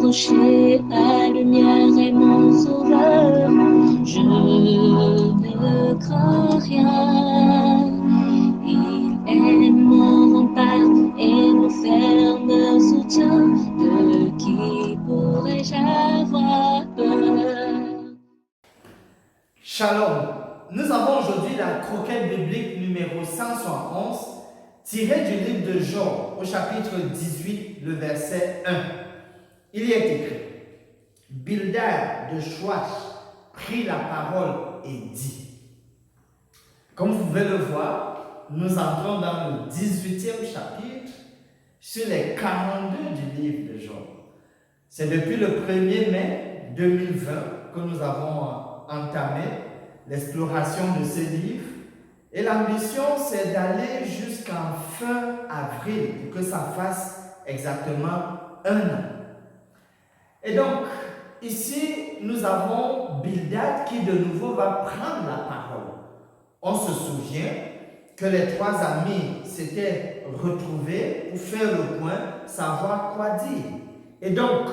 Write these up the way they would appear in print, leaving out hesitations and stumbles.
approcher, la lumière est mon sauveur. Je ne crains rien. Il est mon rempart et mon ferme soutien. De qui pourrais-je avoir peur? Shalom. Nous avons aujourd'hui la croquette biblique numéro 511 tirée du livre de Job au chapitre 18, le verset 1. Il y est écrit: Bildad de Chouach prit la parole et dit. Comme vous pouvez le voir, nous entrons dans le 18e chapitre sur les 42 du livre de Job. C'est depuis le 1er mai 2020 que nous avons entamé l'exploration de ce livre. Et l'ambition, c'est d'aller jusqu'en fin avril pour que ça fasse exactement un an. Et donc, ici, nous avons Bildad qui de nouveau va prendre la parole. On se souvient que les trois amis s'étaient retrouvés pour faire le point, savoir quoi dire. Et donc,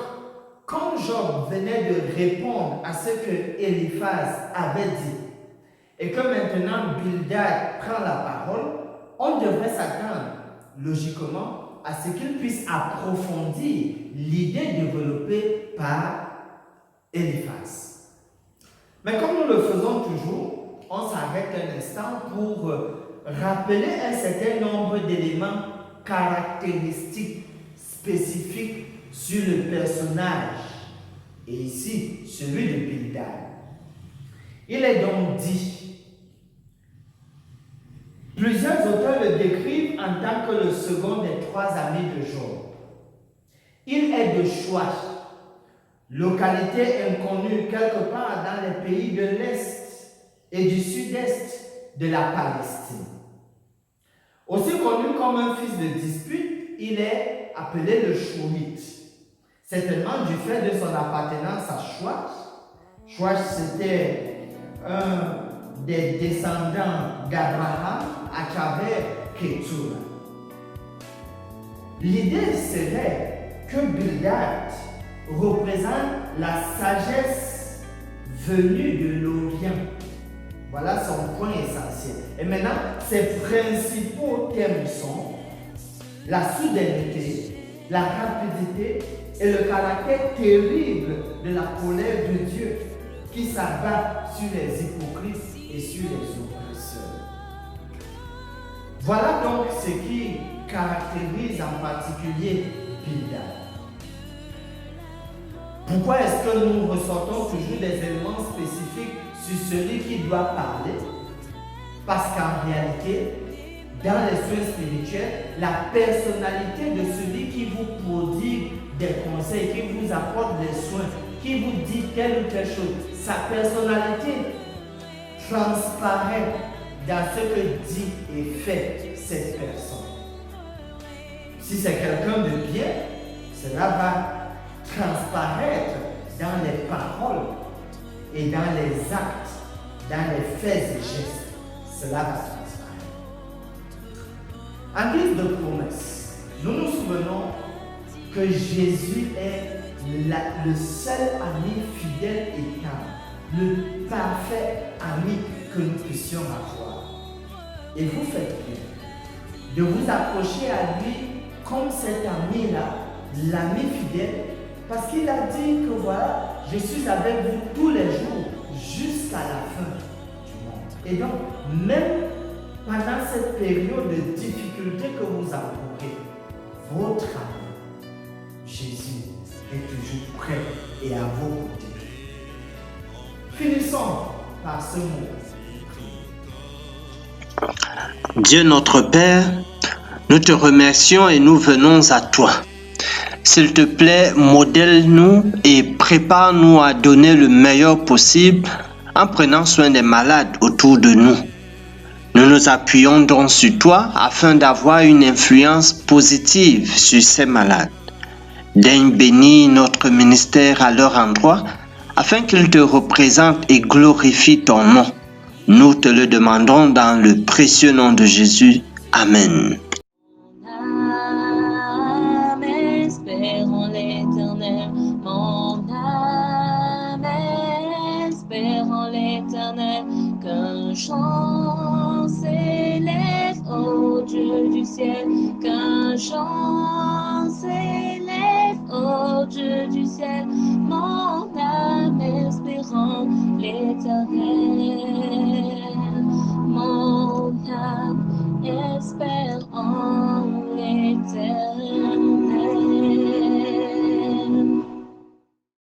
quand Job venait de répondre à ce que Eliphaz avait dit, et que maintenant Bildad prend la parole, on devrait s'attendre logiquement à ce qu'il puisse approfondir l'idée développée par Eliphaz. Mais comme nous le faisons toujours, on s'arrête un instant pour rappeler un certain nombre d'éléments caractéristiques spécifiques sur le personnage, et ici celui de Bildad. Il est donc dit, plusieurs auteurs le décrivent en tant que le second des trois amis de Job. Il est de Chouach, localité inconnue quelque part dans les pays de l'Est et du Sud-Est de la Palestine. Aussi connu comme un fils de dispute, il est appelé le Chouite, certainement du fait de son appartenance à Chouach. Chouach, c'était un des descendants d'Abraham à travers Ketura. L'idée serait que Bildad représente la sagesse venue de l'Orient. Voilà son point essentiel. Et maintenant, ses principaux thèmes sont la soudaineté, la rapidité et le caractère terrible de la colère de Dieu qui s'abat sur les hypocrites et sur les oppresseurs. Voilà donc ce qui caractérise en particulier Bildad. Pourquoi est-ce que nous ressortons toujours des éléments spécifiques sur celui qui doit parler? Parce qu'en réalité, dans les soins spirituels, la personnalité de celui qui vous prodigue des conseils, qui vous apporte des soins, qui vous dit telle ou telle chose, sa personnalité transparaît dans ce que dit et fait cette personne. Si c'est quelqu'un de bien, cela va transparaître dans les paroles et dans les actes, dans les faits et gestes. Cela va transparaître. En guise de promesse, nous nous souvenons que Jésus est le seul ami fidèle et tendre, le parfait ami que nous puissions avoir. Et vous faites bien de vous approcher à lui comme cet ami-là, l'ami fidèle, parce qu'il a dit que voilà, je suis avec vous tous les jours jusqu'à la fin du monde. Et donc, même pendant cette période de difficulté que vous encourez, votre ami, Jésus, est toujours prêt et à vos côtés. Finissons par ce mot. Dieu notre Père, nous te remercions et nous venons à toi. S'il te plaît, modèle-nous et prépare-nous à donner le meilleur possible en prenant soin des malades autour de nous. Nous nous appuyons donc sur toi afin d'avoir une influence positive sur ces malades. Daigne bénir notre ministère à leur endroit afin qu'ils te représentent et glorifient ton nom. Nous te le demandons dans le précieux nom de Jésus. Amen. Espérons l'Éternel. chant s'élève au Dieu du ciel, qu'un chant s'élève au Dieu du ciel,